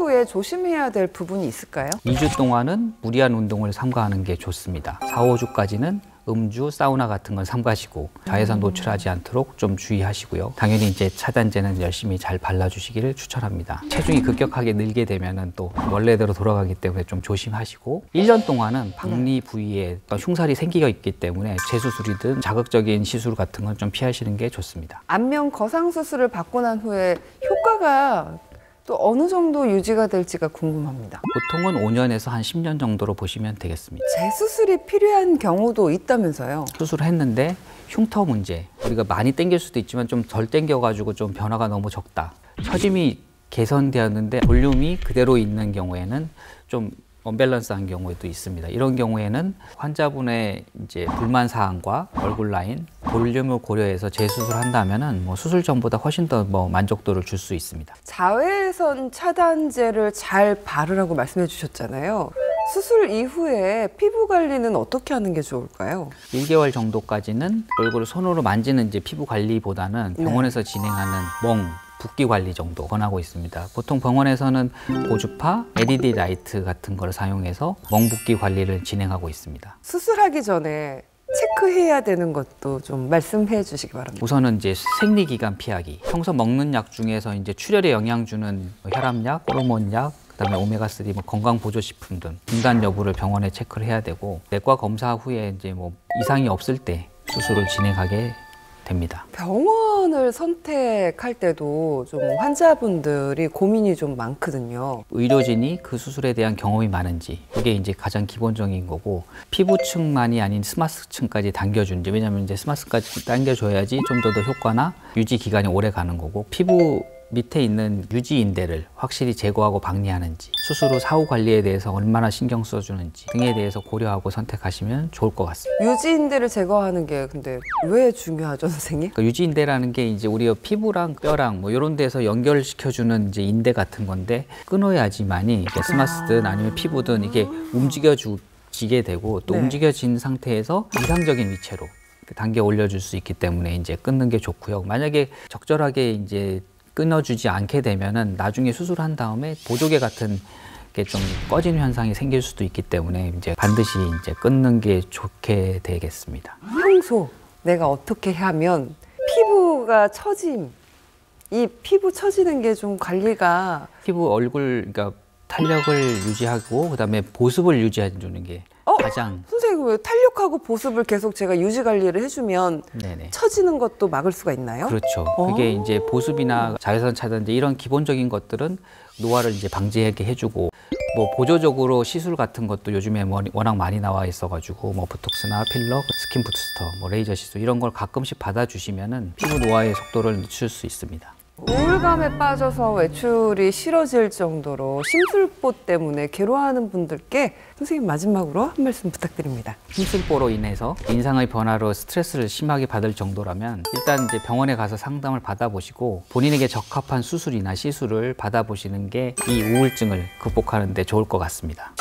후에 조심해야 될 부분이 있을까요? 2주 동안은 무리한 운동을 삼가하는 게 좋습니다. 4, 5주까지는 음주, 사우나 같은 건 삼가시고 자외선 노출하지 않도록 좀 주의하시고요. 당연히 이제 차단제는 열심히 잘 발라주시기를 추천합니다. 체중이 급격하게 늘게 되면은 또 원래대로 돌아가기 때문에 좀 조심하시고 1년 동안은 박리 부위에 흉살이 생기가 있기 때문에 재수술이든 자극적인 시술 같은 건 좀 피하시는 게 좋습니다. 안면 거상 수술을 받고 난 후에 효과가 또 어느 정도 유지가 될지가 궁금합니다. 보통은 5년에서 한 10년 정도로 보시면 되겠습니다. 재수술이 필요한 경우도 있다면서요? 수술을 했는데 흉터 문제, 우리가 많이 당길 수도 있지만 좀 덜 당겨가지고 좀 변화가 너무 적다. 처짐이 개선되었는데 볼륨이 그대로 있는 경우에는 좀 언밸런스한 경우도 있습니다. 이런 경우에는 환자분의 이제 불만 사항과 얼굴 라인, 볼륨을 고려해서 재수술한다면은 뭐 수술 전보다 훨씬 더 만족도를 줄 수 있습니다. 자외선 차단제를 잘 바르라고 말씀해 주셨잖아요. 수술 이후에 피부 관리는 어떻게 하는 게 좋을까요? 1개월 정도까지는 얼굴을 손으로 만지는 이제 피부 관리보다는 병원에서 진행하는 붓기 관리 정도 권하고 있습니다. 보통 병원에서는 고주파, LED 라이트 같은 걸 사용해서 멍붓기 관리를 진행하고 있습니다. 수술하기 전에 체크해야 되는 것도 좀 말씀해 주시기 바랍니다. 우선은 이제 생리기관 피하기. 평소 먹는 약 중에서 이제 출혈에 영향 주는 혈압약, 호르몬약, 그다음에 오메가3 건강 보조식품 등 중단 여부를 병원에 체크를 해야 되고 내과 검사 후에 이제 이상이 없을 때 수술을 진행하게 됩니다. 병원을 선택할 때도 좀 환자분들이 고민이 좀 많거든요. 의료진이 그 수술에 대한 경험이 많은지 이게 이제 가장 기본적인 거고 피부층만이 아닌 스마스층까지 당겨주는지 왜냐하면 이제 스마스까지 당겨줘야지 좀 더 효과나 유지 기간이 오래 가는 거고 피부 밑에 있는 유지인대를 확실히 제거하고 박리하는지 수술 후 사후 관리에 대해서 얼마나 신경 써주는지 등에 대해서 고려하고 선택하시면 좋을 것 같습니다. 유지인대를 제거하는 게 근데 왜 중요하죠, 선생님? 그러니까 유지인대라는 게 이제 우리가 피부랑 뼈랑 이런 데서 연결시켜주는 이제 인대 같은 건데 끊어야지만이 스마스든 아니면 피부든 이게 움직여지게 되고 또 움직여진 상태에서 이상적인 위치로 당겨 올려줄 수 있기 때문에 이제 끊는 게 좋고요. 만약에 적절하게 이제 끊어주지 않게 되면은 나중에 수술한 다음에 보조개 같은 게 좀 꺼진 현상이 생길 수도 있기 때문에 이제 반드시 이제 끊는 게 좋게 되겠습니다. 평소 내가 어떻게 하면 피부가 이 피부 처지는 게 좀 관리가 피부 얼굴 그러니까 탄력을 유지하고 그다음에 보습을 유지해 주는 게 가장 선생님 왜 탄력하고 보습을 계속 제가 유지 관리를 해주면 처지는 것도 막을 수가 있나요? 그렇죠. 그게 이제 보습이나 자외선 차단제 이런 기본적인 것들은 노화를 이제 방지하게 해주고 보조적으로 시술 같은 것도 요즘에 워낙 많이 나와 있어가지고 보톡스나 필러, 스킨 부스터, 레이저 시술 이런 걸 가끔씩 받아주시면은 피부 노화의 속도를 늦출 수 있습니다. 우울감에 빠져서 외출이 싫어질 정도로 심술보 때문에 괴로워하는 분들께 선생님 마지막으로 한 말씀 부탁드립니다. 심술보로 인해서 인상의 변화로 스트레스를 심하게 받을 정도라면 일단 이제 병원에 가서 상담을 받아보시고 본인에게 적합한 수술이나 시술을 받아보시는 게 이 우울증을 극복하는 데 좋을 것 같습니다.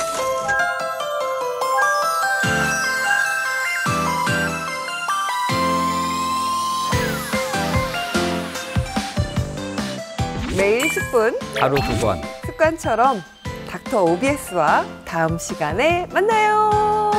매일 10분 하루 2번 습관처럼 닥터 OBS와 다음 시간에 만나요.